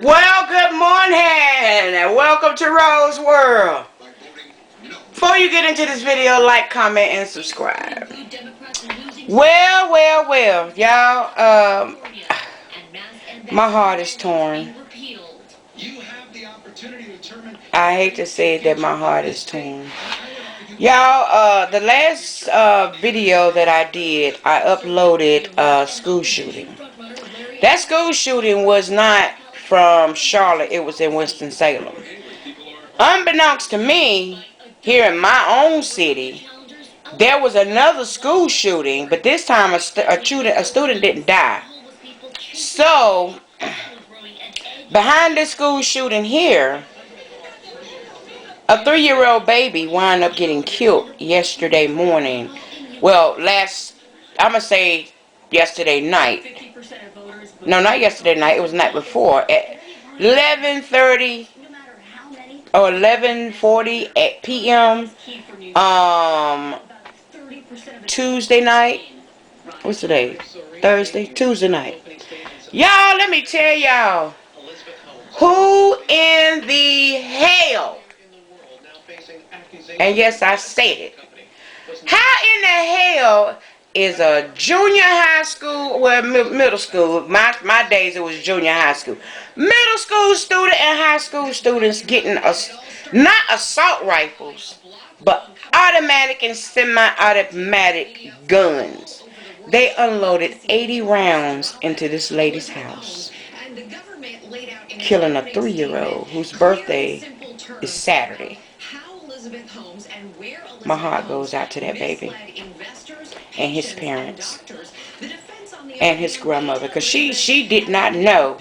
Well, good morning and welcome to Rose World. Before you get into this video, like, comment, and subscribe. Well, y'all, my heart is torn. I hate to say it that my heart is torn. Y'all, the last video that I did, I uploaded a school shooting. That school shooting was not from Charlotte, it was in Winston-Salem. Unbeknownst to me, here in my own city, there was another school shooting, but this time a student didn't die. So, behind this school shooting here, a 3-year-old baby wound up getting killed yesterday morning. Well, I'm going to say yesterday night. No, not yesterday night. It was the night before. At 11:30 or 11:40 p.m. Tuesday night. What's today? Thursday? Tuesday night. Y'all, let me tell y'all. Who in the hell? And yes, I said it. How in the hell is a junior high school, well, middle school, my days it was junior high school, middle school student and high school students getting, not assault rifles, but automatic and semi-automatic guns. They unloaded 80 rounds into this lady's house, killing a 3-year-old whose birthday is Saturday. My heart goes out to that baby and his parents and his grandmother, because she did not know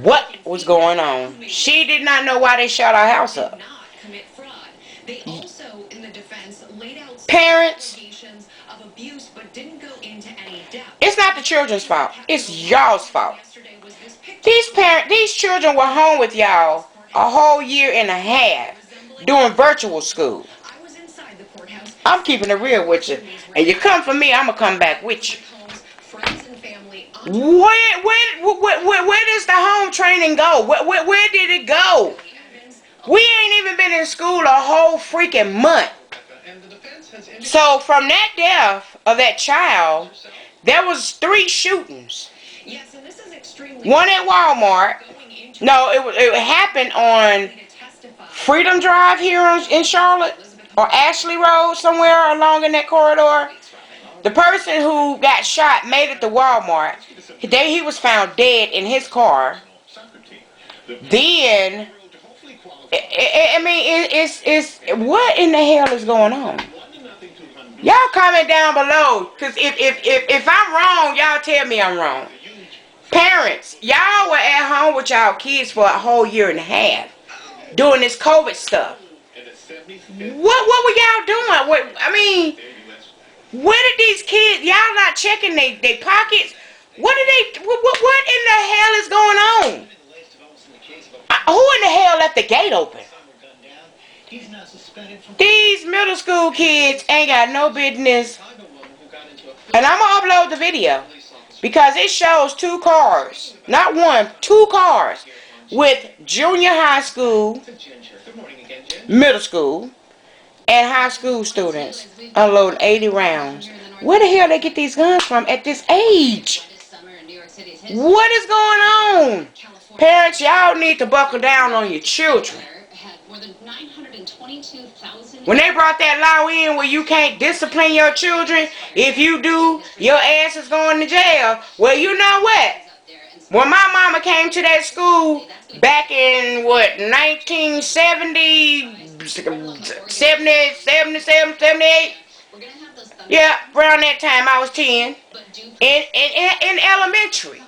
what was going on. She did not know why they shot our house up. Parents, it's not the children's fault. It's y'all's fault. These children were home with y'all a whole year and a half doing virtual school. I'm keeping it real with you. And you come for me, I'm going to come back with you. Where does the home training go? Where did it go? We ain't even been in school a whole freaking month. So from that death of that child, there was 3 shootings. One at Walmart. No, it happened on Freedom Drive here in Charlotte, or Ashley Road, somewhere along in that corridor. The person who got shot made it to Walmart. He was found dead in his car. Then, it's what in the hell is going on? Y'all comment down below, because if I'm wrong, y'all tell me I'm wrong. Parents, y'all were at home with y'all kids for a whole year and a half doing this COVID stuff. What were y'all doing? Where did these kids, y'all not checking their pockets? What in the hell is going on? Who in the hell left the gate open? These middle school kids ain't got no business. And I'm going to upload the video, because it shows 2 cars, not one, 2 cars with junior high school, middle school, and high school students unloading 80 rounds. Where the hell they get these guns from at this age? What is going on? Parents, y'all need to buckle down on your children. When they brought that law in where you can't discipline your children, if you do, your ass is going to jail. Well, you know what? When my mama came to that school back in, 1970, 77, 78? Yeah, around that time I was 10. In elementary.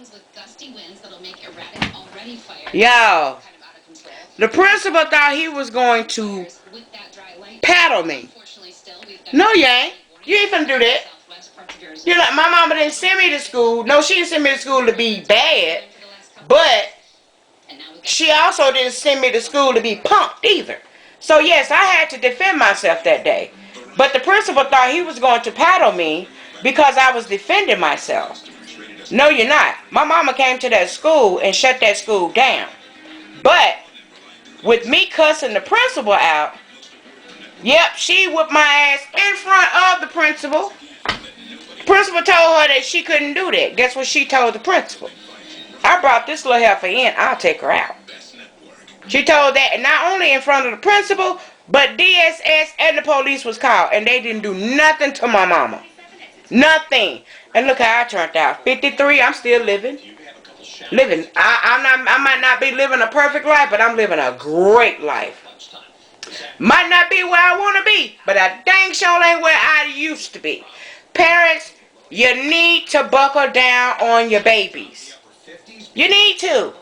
Y'all, the principal thought he was going to paddle me. No, you ain't. You ain't finna do that. You're like, my mama didn't send me to school. No, she didn't send me to school to be bad. But she also didn't send me to school to be punked either. So yes, I had to defend myself that day. But the principal thought he was going to paddle me because I was defending myself. No, you're not. My mama came to that school and shut that school down. But with me cussing the principal out, yep, she whipped my ass in front of the principal. Principal told her that she couldn't do that. Guess what she told the principal? I brought this little heifer in, I'll take her out. She told that not only in front of the principal, but DSS and the police was called, and they didn't do nothing to my mama. Nothing. And look how I turned out. 53, I'm still living. I might not be living a perfect life, but I'm living a great life. Might not be where I want to be, but I dang sure ain't where I used to be. Parents, you need to buckle down on your babies. You need to.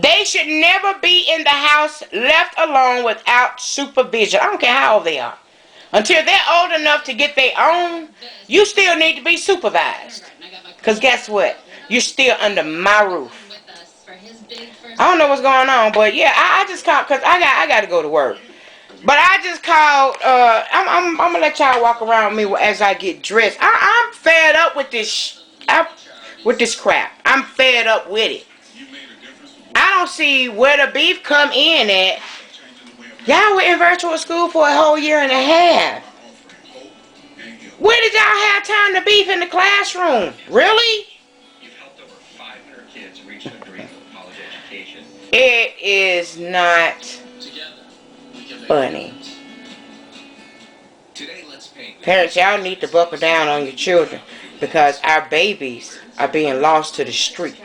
They should never be in the house left alone without supervision. I don't care how old they are. Until they're old enough to get their own, you still need to be supervised. Because guess what? You're still under my roof. I don't know what's going on, but yeah, I just called because I got to go to work. But I just called, I'm going to let y'all walk around me as I get dressed. I'm fed up with this crap. I'm fed up with it. I don't see where the beef come in at. Y'all were in virtual school for a whole year and a half. Where did y'all have time to beef in the classroom? Really? It is not funny. Parents, y'all need to buckle down on your children because our babies are being lost to the street.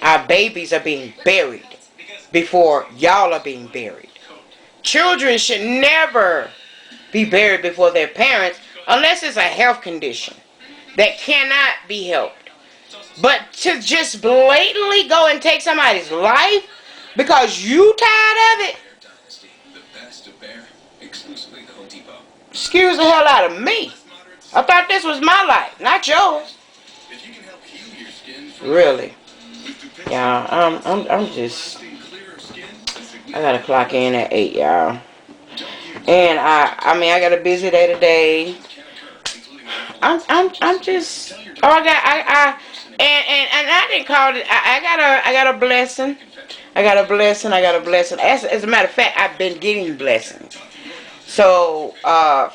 Our babies are being buried before y'all are being buried. Children should never be buried before their parents unless it's a health condition that cannot be helped. But to just blatantly go and take somebody's life because you tired of it, excuse the hell out of me. I thought this was my life, not yours. Really. Yeah, I'm just, I gotta clock in at 8, y'all. And I mean, I got a busy day today. I'm just, oh, I didn't call it, I got a blessing. I got a blessing. As a matter of fact, I've been getting blessings. So,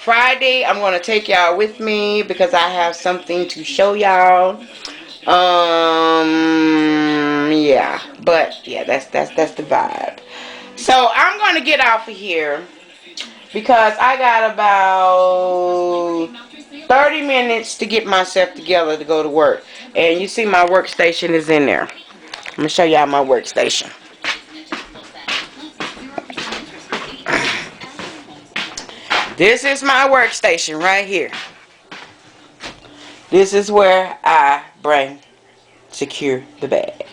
Friday, I'm going to take y'all with me because I have something to show y'all. Yeah, but yeah, that's the vibe. So I'm gonna get off of here because I got about 30 minutes to get myself together to go to work. And you see my workstation is in there. I'm gonna show y'all my workstation. This is my workstation right here. This is where I secure the bag.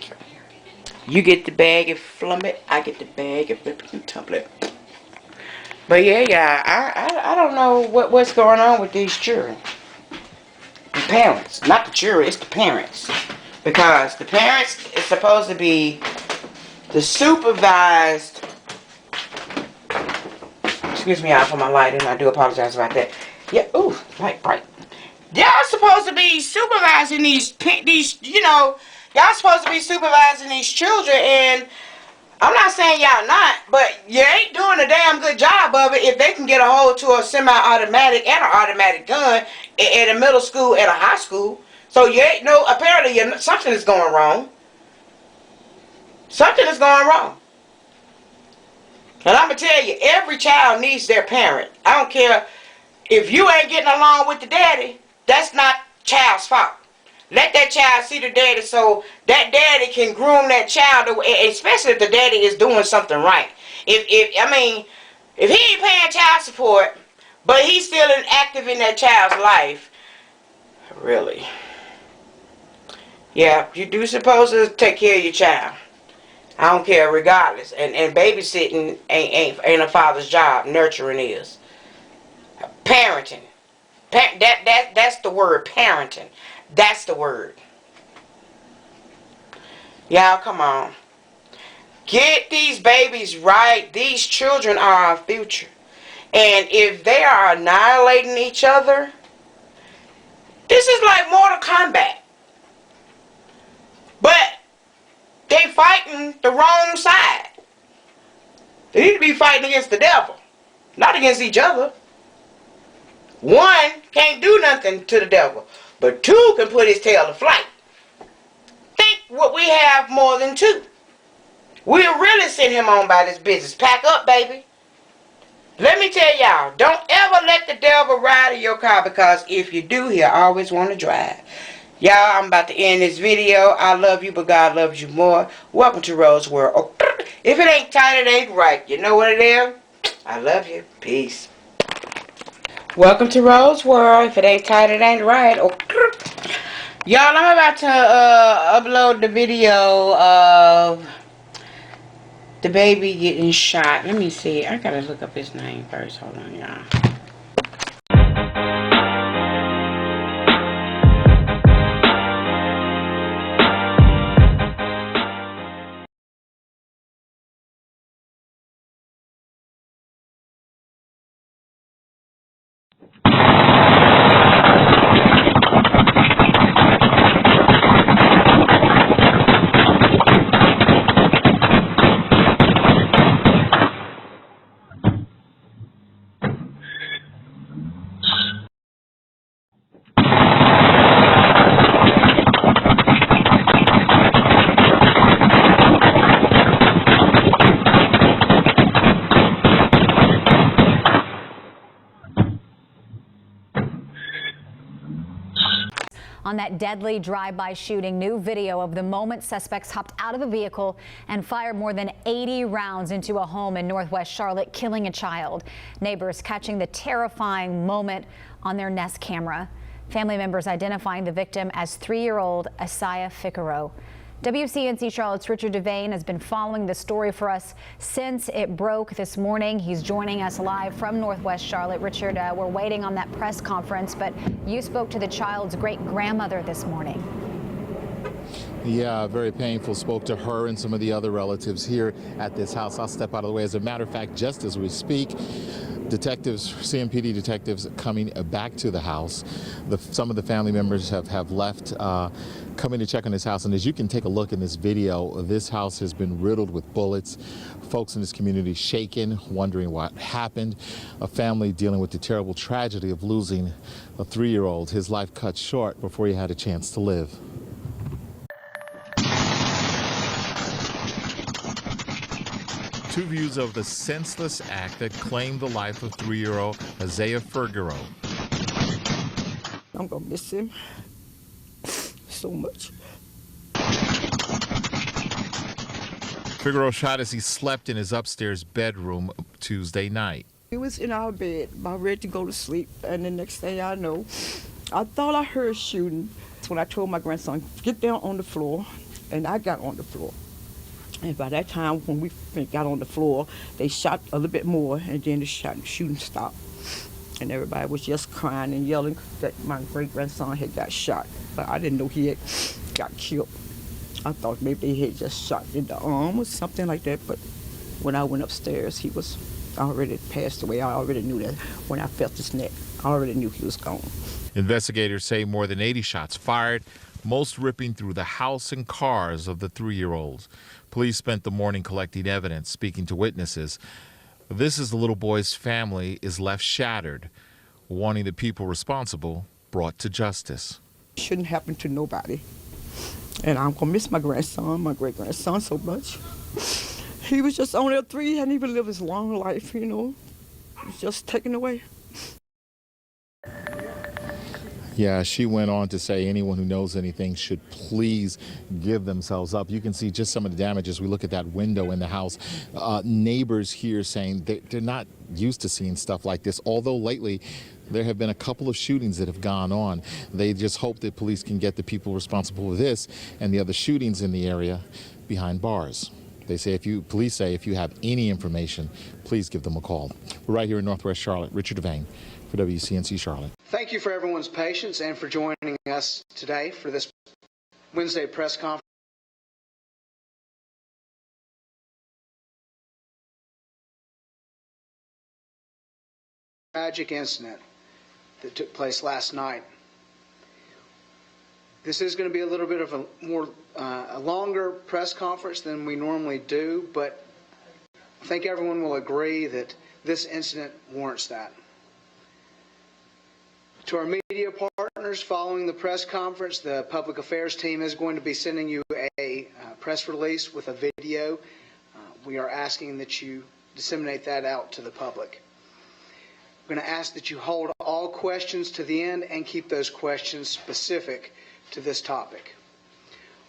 You get the bag and flum it. I get the bag and flip it and tumble it. But yeah, I don't know what's going on with these children. The parents, not the children, it's the parents. Because the parents is supposed to be the supervised. Excuse me out for my lighting. I do apologize about that. Yeah, ooh, light bright. Y'all supposed to be supervising these, you know, y'all supposed to be supervising these children, and I'm not saying y'all not, but you ain't doing a damn good job of it if they can get a hold to a semi-automatic and an automatic gun at a middle school and a high school. So you ain't no, apparently something is going wrong. Something is going wrong. And I'm going to tell you, every child needs their parent. I don't care if you ain't getting along with the daddy. That's not child's fault. Let that child see the daddy so that daddy can groom that child, especially if the daddy is doing something right. If he ain't paying child support, but he's still active in that child's life, really. Yeah, you do supposed to take care of your child. I don't care, regardless. And babysitting ain't a father's job. Nurturing is. Parenting. That's the word, parenting. That's the word. Y'all, come on. Get these babies right. These children are our future. And if they are annihilating each other, this is like Mortal Kombat. But they fighting the wrong side. They need to be fighting against the devil, not against each other. One can't do nothing to the devil, but two can put his tail to flight. Think what we have more than two. We'll really send him on by this business. Pack up, baby. Let me tell y'all, don't ever let the devil ride in your car, because if you do, he'll always want to drive. Y'all, I'm about to end this video. I love you, but God loves you more. Welcome to Rose World. Oh, if it ain't tight, it ain't right. You know what it is? I love you. Peace. Welcome to Rose World. If it ain't tight, it ain't right. Oh, y'all, I'm about to upload the video of the baby getting shot. Let me see. I gotta look up his name first. Hold on, y'all. On that deadly drive-by shooting, new video of the moment suspects hopped out of a vehicle and fired more than 80 rounds into a home in Northwest Charlotte, killing a child. Neighbors catching the terrifying moment on their Nest camera. Family members identifying the victim as 3-year-old ASIAH Figueroa. WCNC Charlotte's Richard Devane has been following the story for us since it broke this morning. He's joining us live from Northwest Charlotte. Richard, we're waiting on that press conference, but you spoke to the child's great-grandmother this morning. Yeah, very painful. Spoke to her and some of the other relatives here at this house. I'll step out of the way. As a matter of fact, just as we speak, detectives, CMPD detectives coming back to the house. Some of the family members have left, coming to check on this house. And as you can take a look in this video, this house has been riddled with bullets. Folks in this community shaken, wondering what happened. A family dealing with the terrible tragedy of losing a 3-year-old. His life cut short before he had a chance to live. Two views of the senseless act that claimed the life of 3-year-old ASIAH Figueroa. I'm gonna miss him so much. Figueroa shot as he slept in his upstairs bedroom Tuesday night. He was in our bed, about ready to go to sleep, and the next thing I know, I thought I heard shooting. That's when I told my grandson, get down on the floor, and I got on the floor. And by that time, when we got on the floor, they shot a little bit more, and then the shooting stopped. And everybody was just crying and yelling that my great-grandson had got shot. But I didn't know he had got killed. I thought maybe he had just shot in the arm or something like that. But when I went upstairs, he was already passed away. I already knew that when I felt his neck. I already knew he was gone. Investigators say more than 80 shots fired, most ripping through the house and cars of the 3-year-olds. Police spent the morning collecting evidence, speaking to witnesses. This is the little boy's family is left shattered, wanting the people responsible brought to justice. It shouldn't happen to nobody. And I'm going to miss my grandson, my great-grandson, so much. He was just only a 3, he hadn't even lived his long life, you know. He was just taken away. Yeah, she went on to say anyone who knows anything should please give themselves up. You can see just some of the damage as we look at that window in the house. Neighbors here saying they're not used to seeing stuff like this, although lately there have been a couple of shootings that have gone on. They just hope that police can get the people responsible for this and the other shootings in the area behind bars. They say police say if you have any information, please give them a call. We're right here in Northwest Charlotte. Richard Devane for WCNC Charlotte. Thank you for everyone's patience and for joining us today for this Wednesday press conference. Tragic incident that took place last night. This is going to be a little bit of a longer press conference than we normally do, but I think everyone will agree that this incident warrants that. To our media partners, following the press conference, the public affairs team is going to be sending you a press release with a video. We are asking that you disseminate that out to the public. We're going to ask that you hold all questions to the end and keep those questions specific to this topic.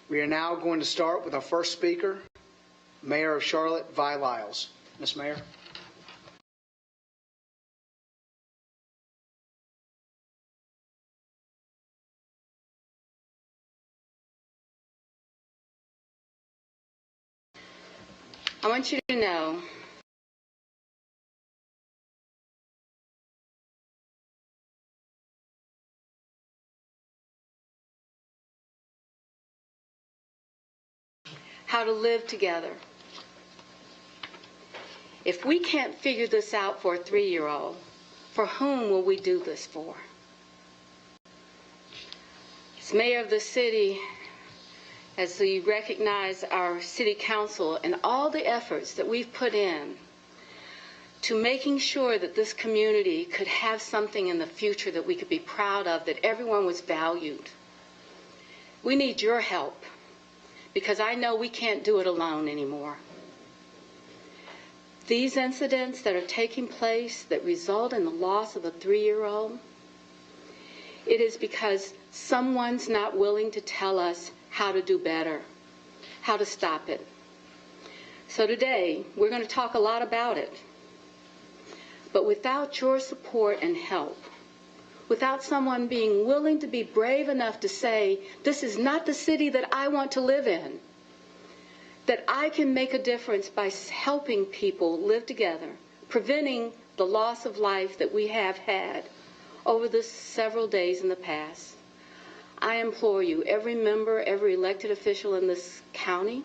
We are now going to start with our first speaker, Mayor of Charlotte, Vi Lyles. Ms. Mayor. I want you to know how to live together. If we can't figure this out for a 3-year-old, for whom will we do this for? As mayor of the city, as we recognize our city council and all the efforts that we've put in to making sure that this community could have something in the future that we could be proud of, that everyone was valued. We need your help, because I know we can't do it alone anymore. These incidents that are taking place that result in the loss of a 3-year-old, it is because someone's not willing to tell us how to do better, how to stop it. So today, we're going to talk a lot about it. But without your support and help, without someone being willing to be brave enough to say, this is not the city that I want to live in, that I can make a difference by helping people live together, preventing the loss of life that we have had over the several days in the past. I implore you, every member, every elected official in this county,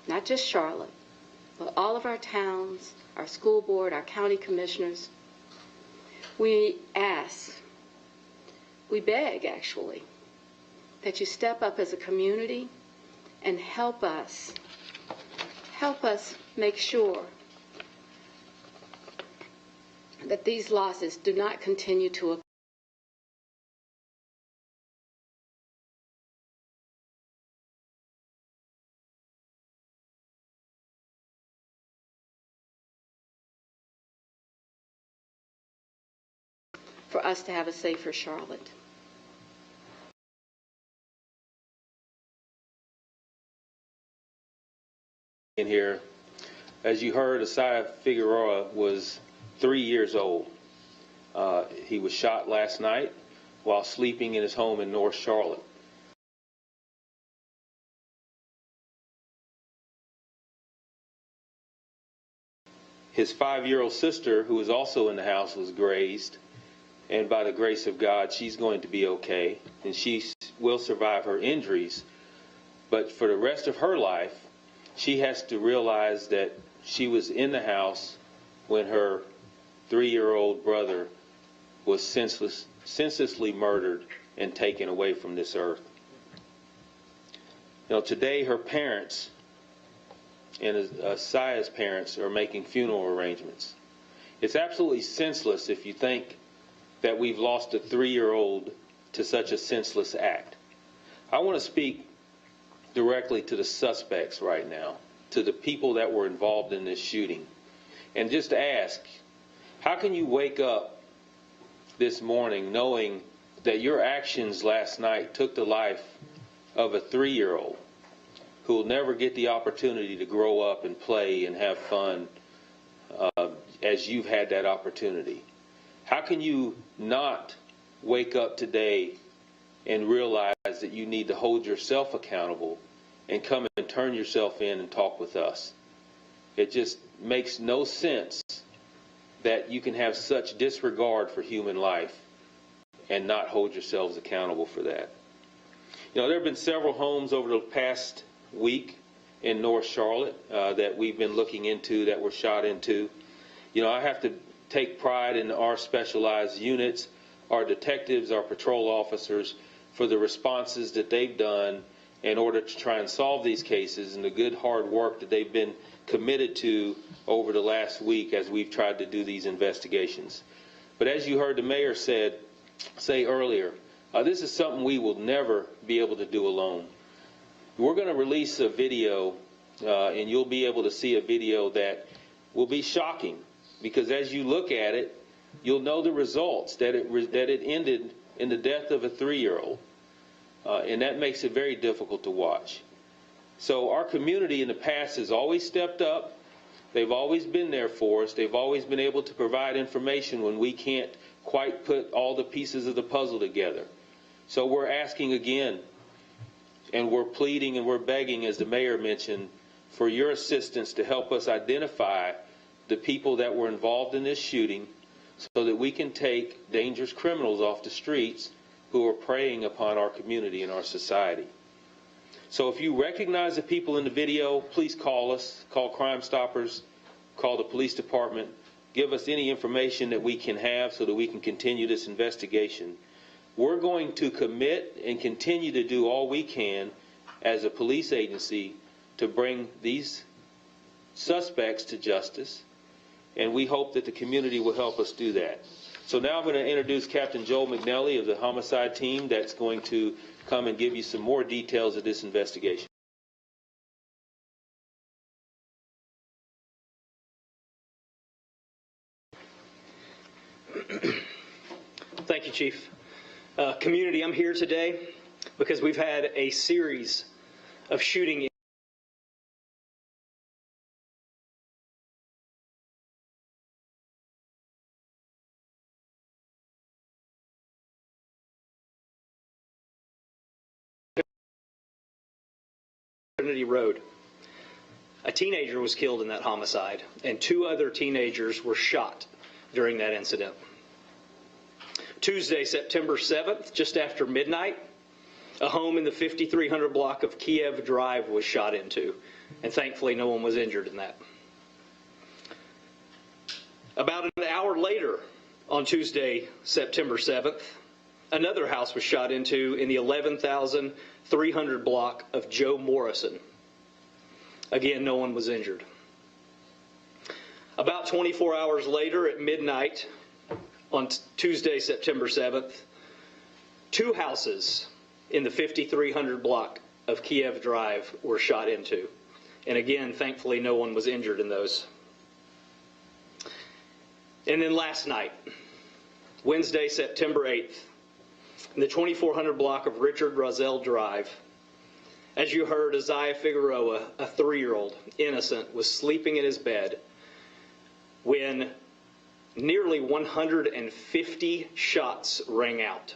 not just Charlotte, but all of our towns, our school board, our county commissioners, we ask, we beg actually, that you step up as a community and help us make sure that these losses do not continue to occur. For us to have a safer Charlotte. In here, as you heard, ASIAH Figueroa was 3 years old. He was shot last night while sleeping in his home in North Charlotte. His 5-year-old sister, who was also in the house, was grazed. And by the grace of God, she's going to be okay, and she will survive her injuries. But for the rest of her life, she has to realize that she was in the house when her 3-year-old brother was senselessly murdered and taken away from this earth. You know, today her parents and ASIAH's parents are making funeral arrangements. It's absolutely senseless if you think that we've lost a 3-year-old to such a senseless act. I want to speak directly to the suspects right now, to the people that were involved in this shooting, and just ask, how can you wake up this morning knowing that your actions last night took the life of a 3-year-old who will never get the opportunity to grow up and play and have fun as you've had that opportunity? How can you not wake up today and realize that you need to hold yourself accountable and come and turn yourself in and talk with us? It just makes no sense that you can have such disregard for human life and not hold yourselves accountable for that. You know, there have been several homes over the past week in North Charlotte that we've been looking into that were shot into. You know, I have to take pride in our specialized units, our detectives, our patrol officers, for the responses that they've done in order to try and solve these cases and the good hard work that they've been committed to over the last week as we've tried to do these investigations. But as you heard the mayor say earlier, this is something we will never be able to do alone. We're going to release a video, and you'll be able to see a video that will be shocking, because as you look at it, you'll know the results, that it ended in the death of a 3-year-old. And that makes it very difficult to watch. So our community in the past has always stepped up. They've always been there for us. They've always been able to provide information when we can't quite put all the pieces of the puzzle together. So we're asking again, and we're pleading and we're begging, as the mayor mentioned, for your assistance to help us identify the people that were involved in this shooting so that we can take dangerous criminals off the streets who are preying upon our community and our society. So if you recognize the people in the video, please call us, call Crime Stoppers, call the police department, give us any information that we can have so that we can continue this investigation. We're going to commit and continue to do all we can as a police agency to bring these suspects to justice, and we hope that the community will help us do that. So now I'm going to introduce Captain Joel McNally of the homicide team that's going to come and give you some more details of this investigation. Thank you, Chief. Community, I'm here today because we've had a series of shooting Road. A teenager was killed in that homicide, and 2 other teenagers were shot during that incident. Tuesday, September 7th, just after midnight, a home in the 5300 block of Kiev Drive was shot into, and thankfully no one was injured in that. About an hour later, on Tuesday, September 7th, another house was shot into in the 11,300 block of Joe Morrison. Again, no one was injured. About 24 hours later at midnight on Tuesday, September 7th, 2 houses in the 5300 block of Kiev Drive were shot into. And again, thankfully, no one was injured in those. And then last night, Wednesday, September 8th, in the 2400 block of Richard Roselle Drive, as you heard, Asaiah Figueroa, a 3-year-old, innocent, was sleeping in his bed when nearly 150 shots rang out,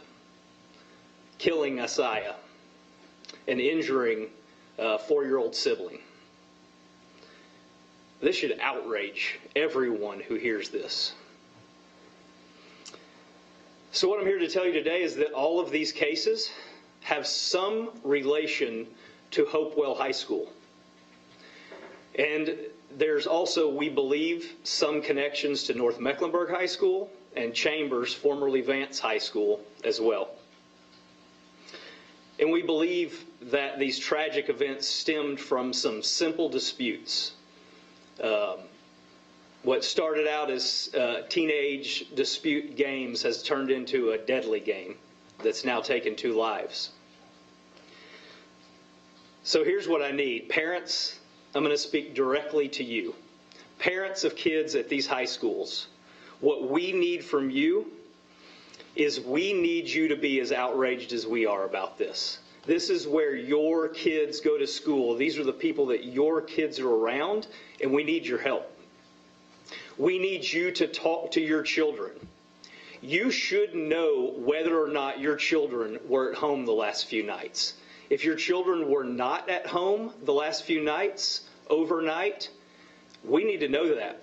killing Asaiah and injuring a 4-year-old sibling. This should outrage everyone who hears this. So what I'm here to tell you today is that all of these cases have some relation to Hopewell High School. And there's also, we believe, some connections to North Mecklenburg High School and Chambers, formerly Vance High School, as well. And we believe that these tragic events stemmed from some simple disputes. What started out as teenage dispute games has turned into a deadly game that's now taken 2 lives. So here's what I need. Parents, I'm going to speak directly to you. Parents of kids at these high schools, what we need from you is we need you to be as outraged as we are about this. This is where your kids go to school. These are the people that your kids are around, and we need your help. We need you to talk to your children. You should know whether or not your children were at home the last few nights. If your children were not at home the last few nights, overnight, we need to know that.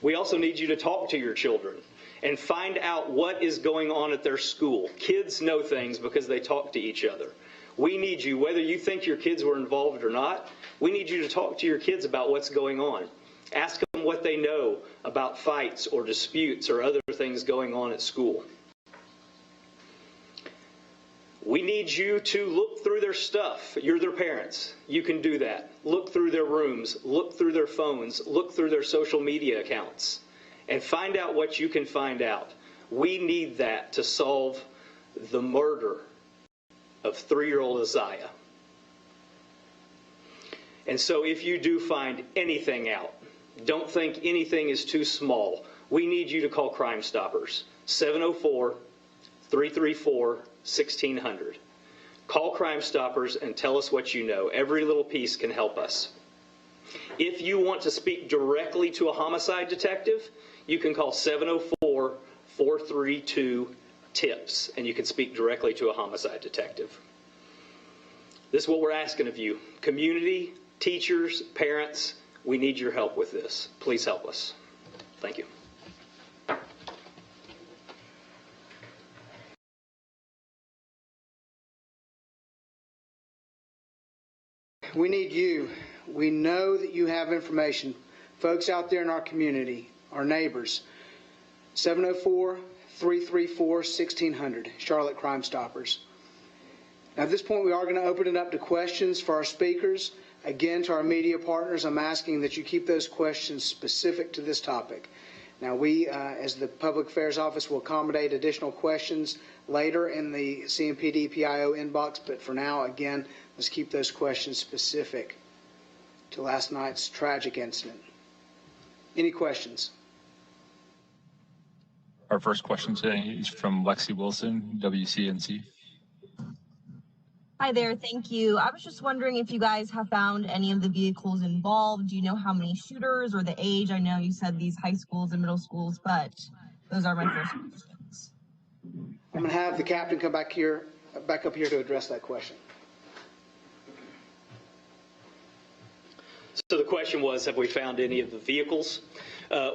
We also need you to talk to your children and find out what is going on at their school. Kids know things because they talk to each other. We need you, whether you think your kids were involved or not, we need you to talk to your kids about what's going on. Ask them what they know about fights or disputes or other things going on at school. We need you to look through their stuff. You're their parents. You can do that. Look through their rooms, look through their phones, look through their social media accounts, and find out what you can find out. We need that to solve the murder of 3-year-old Asiah. And so if you do find anything out, don't think anything is too small. We need you to call Crime Stoppers, 704-334-1600. Call Crime Stoppers and tell us what you know. Every little piece can help us. If you want to speak directly to a homicide detective, you can call 704-432-TIPS, and you can speak directly to a homicide detective. This is what we're asking of you. Community, teachers, parents, we need your help with this. Please help us. Thank you. We need you. We know that you have information. Folks out there in our community, our neighbors, 704-334-1600, Charlotte Crime Stoppers. Now, at this point, we are going to open it up to questions for our speakers. Again, to our media partners, I'm asking that you keep those questions specific to this topic. Now, we, as the Public Affairs Office, will accommodate additional questions later in the CMPD PIO inbox, but for now, again, let's keep those questions specific to last night's tragic incident. Any questions? Our first question today is from Lexi Wilson, WCNC. Hi there, thank you. I was just wondering if you guys have found any of the vehicles involved. Do you know how many shooters or the age? I know you said these high schools and middle schools, but those are my first questions. I'm going to have the captain come back up here to address that question. So the question was, have we found any of the vehicles?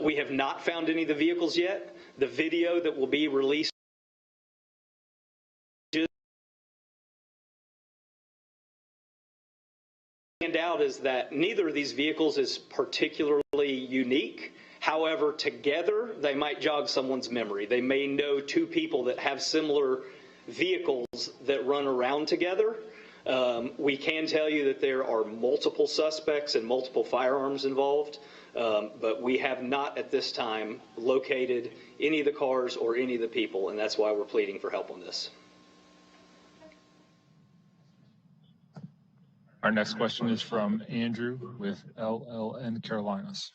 We have not found any of the vehicles yet. The video that will be released out is that neither of these vehicles is particularly unique. However, together, they might jog someone's memory. They may know two people that have similar vehicles that run around together. We can tell you that there are multiple suspects and multiple firearms involved, but we have not at this time located any of the cars or any of the people, and that's why we're pleading for help on this. Our next question is from Andrew with LLN Carolinas.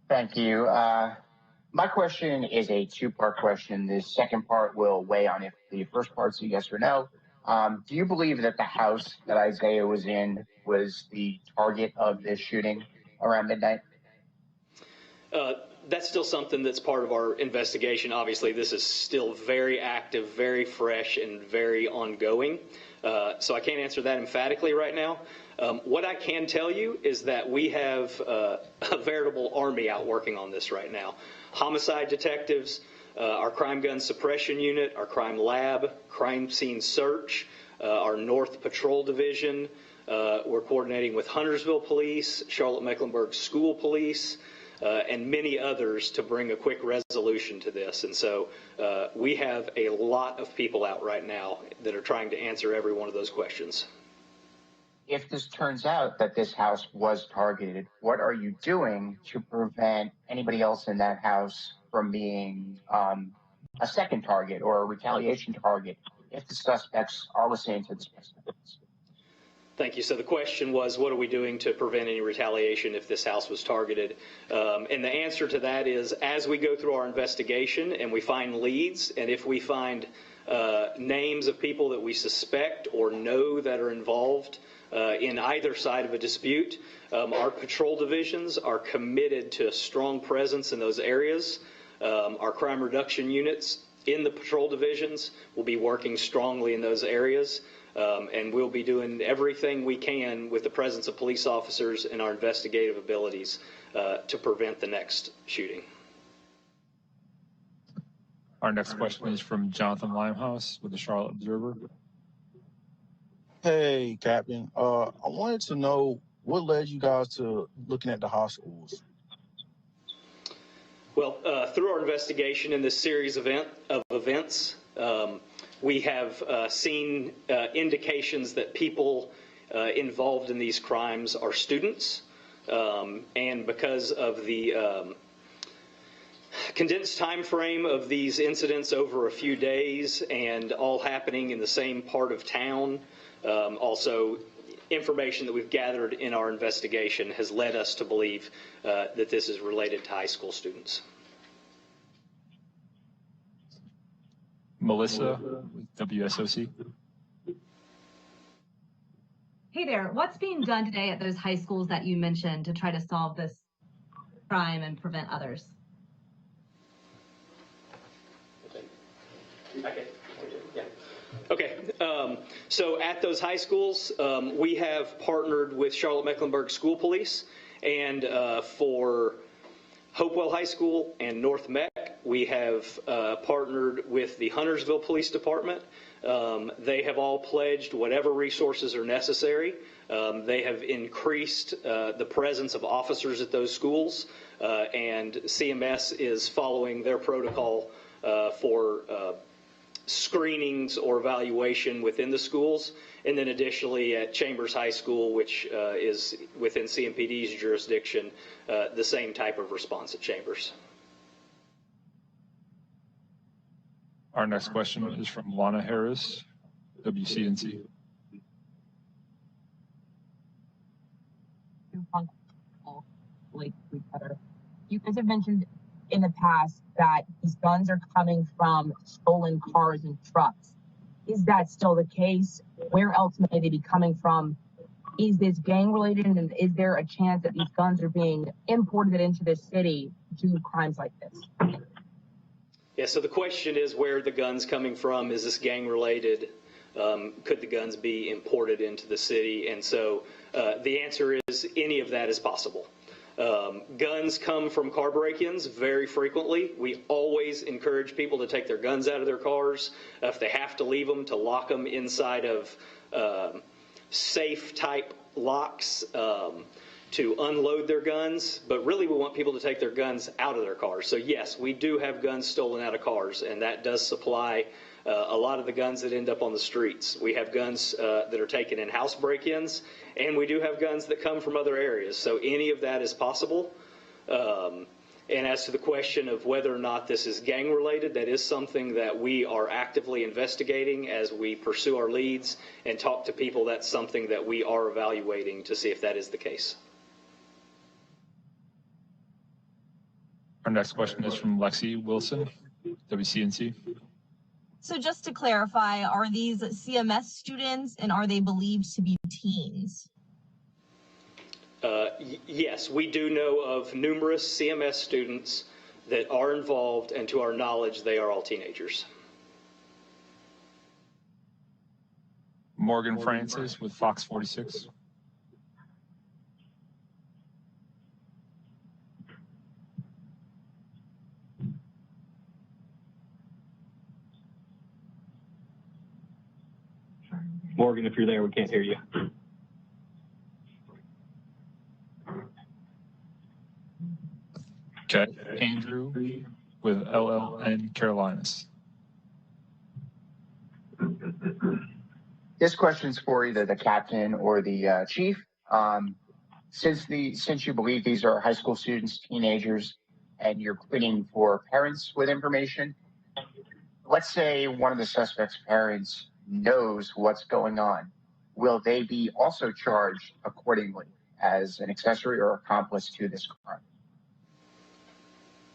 Thank you. My question is a two-part question. The second part will weigh on if the first part's a yes or no. Do you believe that the house that Isaiah was in was the target of this shooting around midnight? That's still something that's part of our investigation. Obviously, this is still very active, very fresh, and very ongoing. So I can't answer that emphatically right now. What I can tell you is that we have a veritable army out working on this right now. Homicide detectives, our crime gun suppression unit, our crime lab, crime scene search, our North Patrol Division. We're coordinating with Huntersville Police, Charlotte-Mecklenburg School Police, and many others to bring a quick resolution to this. And so we have a lot of people out right now that are trying to answer every one of those questions. If this turns out that this house was targeted, what are you doing to prevent anybody else in that house from being a second target or a retaliation target if the suspects are listening to the suspects? Thank you. So the question was, what are we doing to prevent any retaliation if this house was targeted? And the answer to that is, as we go through our investigation and we find leads, and if we find names of people that we suspect or know that are involved in either side of a dispute, our patrol divisions are committed to a strong presence in those areas. Our crime reduction units in the patrol divisions will be working strongly in those areas. And we'll be doing everything we can with the presence of police officers and our investigative abilities to prevent the next shooting. Our next question is from Jonathan Limehouse with the Charlotte Observer. Hey, Captain. I wanted to know what led you guys to looking at the hospitals. Well, through our investigation in this series of events, We have seen indications that people involved in these crimes are students, and because of the condensed time frame of these incidents over a few days and all happening in the same part of town, also information that we've gathered in our investigation has led us to believe that this is related to high school students. Melissa with WSOC. Hey there, what's being done today at those high schools that you mentioned to try to solve this crime and prevent others? Okay, so at those high schools, we have partnered with Charlotte-Mecklenburg School Police, and for Hopewell High School and North Meck, we have partnered with the Huntersville Police Department. They have all pledged whatever resources are necessary. They have increased the presence of officers at those schools, and CMS is following their protocol for screenings or evaluation within the schools. And then additionally at Chambers High School, which is within CMPD's jurisdiction, the same type of response at Chambers. Our next question is from Lana Harris, WCNC. You guys have mentioned in the past that these guns are coming from stolen cars and trucks. Is that still the case? Where else may they be coming from? Is this gang related, and is there a chance that these guns are being imported into this city to do crimes like this? Yeah, so the question is where the guns coming from. Is this gang related? Could the guns be imported into the city? And so the answer is any of that is possible. Guns come from car break-ins very frequently. We always encourage people to take their guns out of their cars. If they have to leave them, to lock them inside of safe type locks, to unload their guns. But really we want people to take their guns out of their cars. So yes, we do have guns stolen out of cars, and that does supply a lot of the guns that end up on the streets. We have guns that are taken in house break-ins, and we do have guns that come from other areas. So any of that is possible. And as to the question of whether or not this is gang related, that is something that we are actively investigating as we pursue our leads and talk to people. That's something that we are evaluating to see if that is the case. Our next question is from Lexi Wilson, WCNC. So just to clarify, are these CMS students and are they believed to be teens? Yes, we do know of numerous CMS students that are involved, and to our knowledge, they are all teenagers. Morgan Francis with Fox 46. Morgan, if you're there, we can't hear you. Okay, Andrew with LLN Carolinas. This question's for either the captain or the chief. Since you believe these are high school students, teenagers, and you're pleading for parents with information, let's say one of the suspect's parents knows what's going on. Will they be also charged accordingly as an accessory or accomplice to this crime?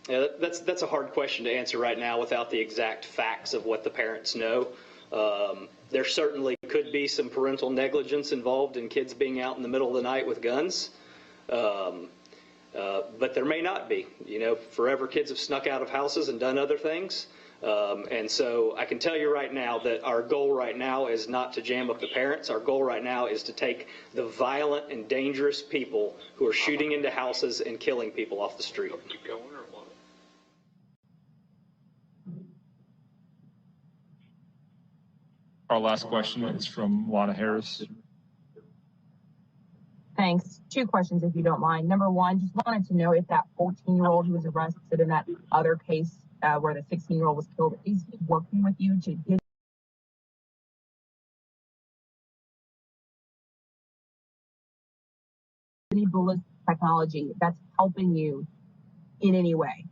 Yeah, that's a hard question to answer right now without the exact facts of what the parents know. There certainly could be some parental negligence involved in kids being out in the middle of the night with guns, but there may not be. You know, forever kids have snuck out of houses and done other things. And so I can tell you right now that our goal right now is not to jam up the parents. Our goal right now is to take the violent and dangerous people who are shooting into houses and killing people off the street. Keep going or what? Our last question is from Lana Harris. Thanks. 2 questions, if you don't mind. Number one, just wanted to know if that 14-year-old who was arrested in that other case where the 16-year-old was killed, is he working with you to get any ballistic technology that's helping you in any way?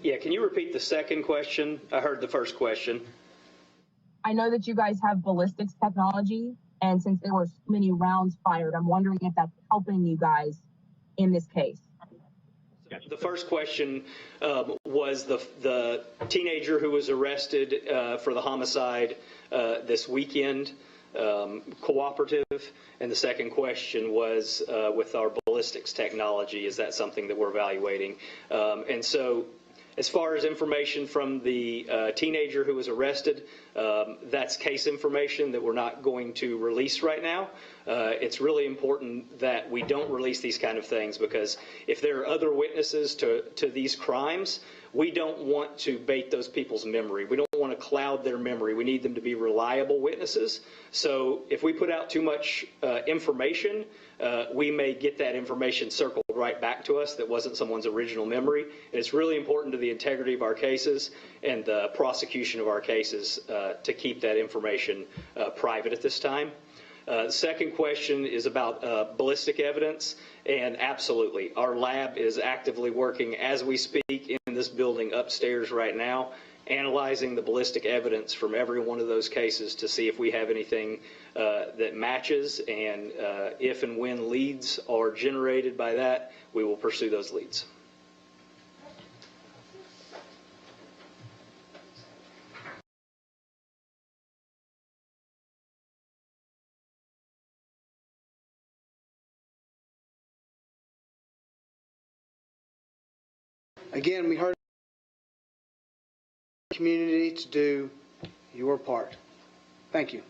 Yeah, can you repeat the second question? I heard the first question. I know that you guys have ballistics technology, and since there were so many rounds fired, I'm wondering if that's helping you guys in this case. The first question was the teenager who was arrested for the homicide this weekend, cooperative, and the second question was with our ballistics technology, is that something that we're evaluating? And so as far as information from the teenager who was arrested, that's case information that we're not going to release right now. It's really important that we don't release these kind of things, because if there are other witnesses to these crimes, we don't want to bait those people's memory. We don't want to cloud their memory. We need them to be reliable witnesses. So if we put out too much information, we may get that information circled right back to us that wasn't someone's original memory. And it's really important to the integrity of our cases and the prosecution of our cases to keep that information private at this time. The second question is about ballistic evidence, and absolutely, our lab is actively working as we speak in this building upstairs right now, analyzing the ballistic evidence from every one of those cases to see if we have anything that matches, and if and when leads are generated by that, we will pursue those leads. Again, we heard the community to do your part. Thank you.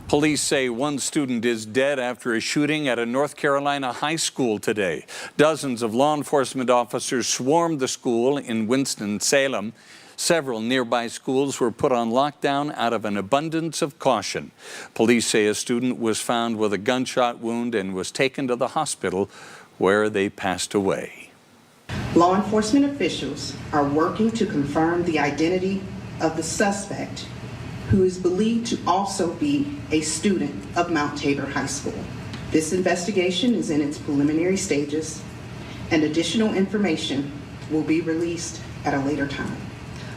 Police say one student is dead after a shooting at a North Carolina high school today. Dozens of law enforcement officers swarmed the school in Winston-Salem. Several nearby schools were put on lockdown out of an abundance of caution. Police say a student was found with a gunshot wound and was taken to the hospital, where they passed away. Law enforcement officials are working to confirm the identity of the suspect, who is believed to also be a student of Mount Tabor High School. This investigation is in its preliminary stages, and additional information will be released at a later time.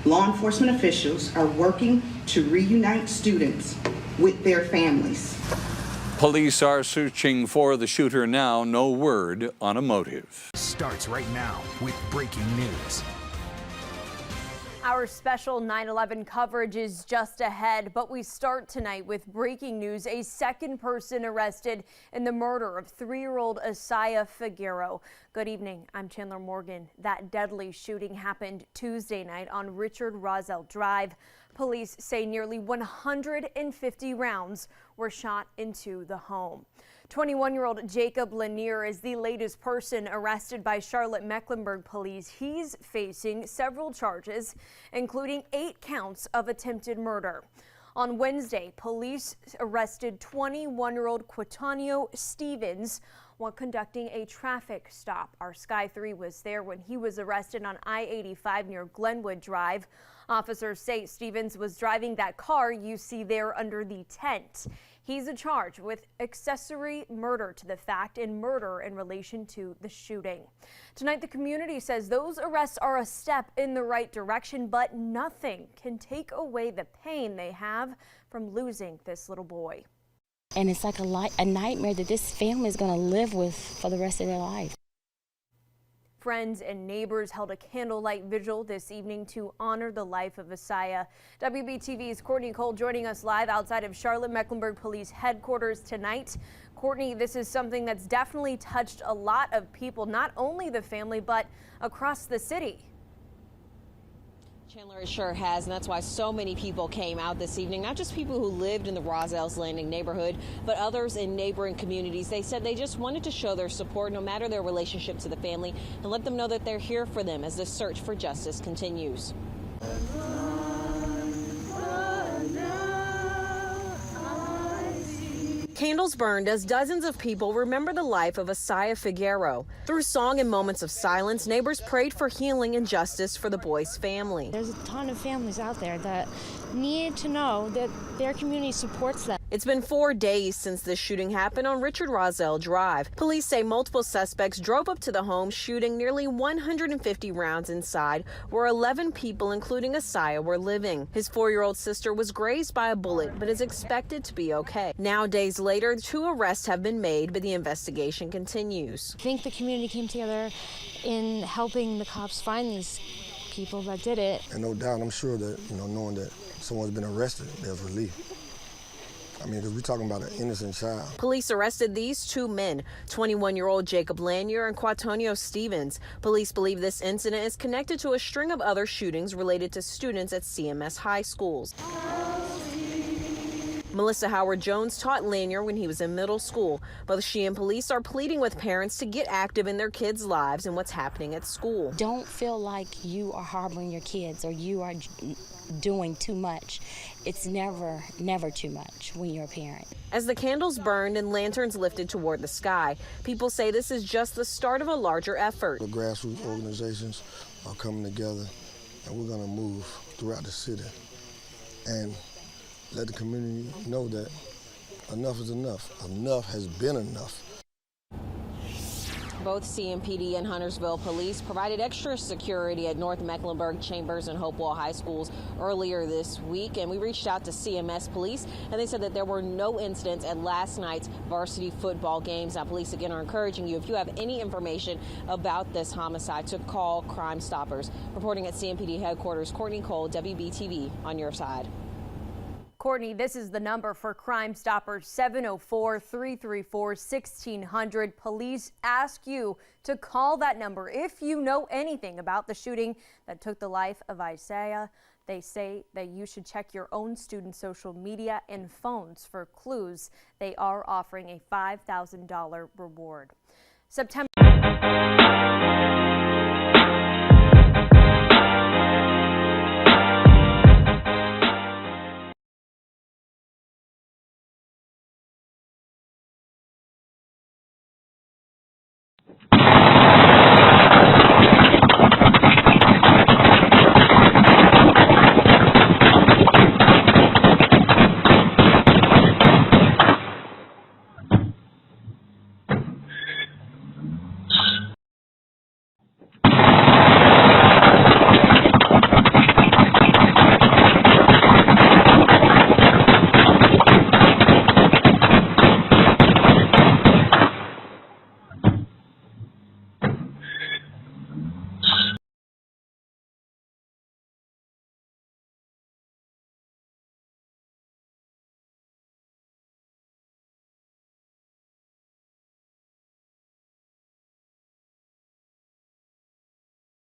Law enforcement officials are working to reunite students with their families. Police are searching for the shooter now. No word on a motive. Starts right now with breaking news. Our special 9/11 coverage is just ahead, but we start tonight with breaking news. A second person arrested in the murder of 3-year-old ASIAH Figueroa. Good evening, I'm Chandler Morgan. That deadly shooting happened Tuesday night on Richard Roselle Drive. Police say nearly 150 rounds were shot into the home. 21-year-old Jacob Lanier is the latest person arrested by Charlotte-Mecklenburg police. He's facing several charges, including 8 counts of attempted murder. On Wednesday, police arrested 21-year-old Quatanio Stevens while conducting a traffic stop. Our Sky 3 was there when he was arrested on I-85 near Glenwood Drive. Officers say Stevens was driving that car you see there under the tent. He's charged with accessory murder to the fact and murder in relation to the shooting. Tonight, the community says those arrests are a step in the right direction, but nothing can take away the pain they have from losing this little boy. And it's like a nightmare that this family is going to live with for the rest of their life. Friends and neighbors held a candlelight vigil this evening to honor the life of ASIAH. WBTV's Courtney Cole joining us live outside of Charlotte-Mecklenburg Police Headquarters tonight. Courtney, this is something that's definitely touched a lot of people, not only the family, but across the city. Chandler, it sure has, and that's why so many people came out this evening, not just people who lived in the Rosales Landing neighborhood, but others in neighboring communities. They said they just wanted to show their support, no matter their relationship to the family, and let them know that they're here for them as the search for justice continues. Candles burned as dozens of people remember the life of ASIAH Figueroa. Through song and moments of silence, neighbors prayed for healing and justice for the boy's family. There's a ton of families out there that need to know that their community supports them. It's been 4 days since this shooting happened on Richard Roselle Drive. Police say multiple suspects drove up to the home, shooting nearly 150 rounds inside, where 11 people, including ASIAH, were living. His 4-year-old sister was grazed by a bullet, but is expected to be okay. Now, days later, 2 arrests have been made, but the investigation continues. I think the community came together in helping the cops find these people that did it. And no doubt, I'm sure that, knowing that someone's been arrested, there's relief. I mean, because we're talking about an innocent child. Police arrested these 2 men, 21-year-old Jacob Lanier and Quatonio Stevens. Police believe this incident is connected to a string of other shootings related to students at CMS high schools. Melissa Howard-Jones taught Lanier when he was in middle school. Both she and police are pleading with parents to get active in their kids' lives and what's happening at school. Don't feel like you are harboring your kids or you are doing too much. It's never too much when you're a parent. As the candles burned and lanterns lifted toward the sky, people say this is just the start of a larger effort. The grassroots organizations are coming together, and we're going to move throughout the city and let the community know that enough is enough. Enough has been enough. Both CMPD and Huntersville Police provided extra security at North Mecklenburg, Chambers, and Hopewell High Schools earlier this week, and we reached out to CMS Police, and they said that there were no incidents at last night's varsity football games. Now, police again are encouraging you, if you have any information about this homicide, to call Crime Stoppers. Reporting at CMPD headquarters, Courtney Cole, WBTV, on your side. Courtney, this is the number for Crime Stoppers, 704-334-1600. Police ask you to call that number if you know anything about the shooting that took the life of ASIAH. They say that you should check your own student social media and phones for clues. They are offering a $5,000 reward. September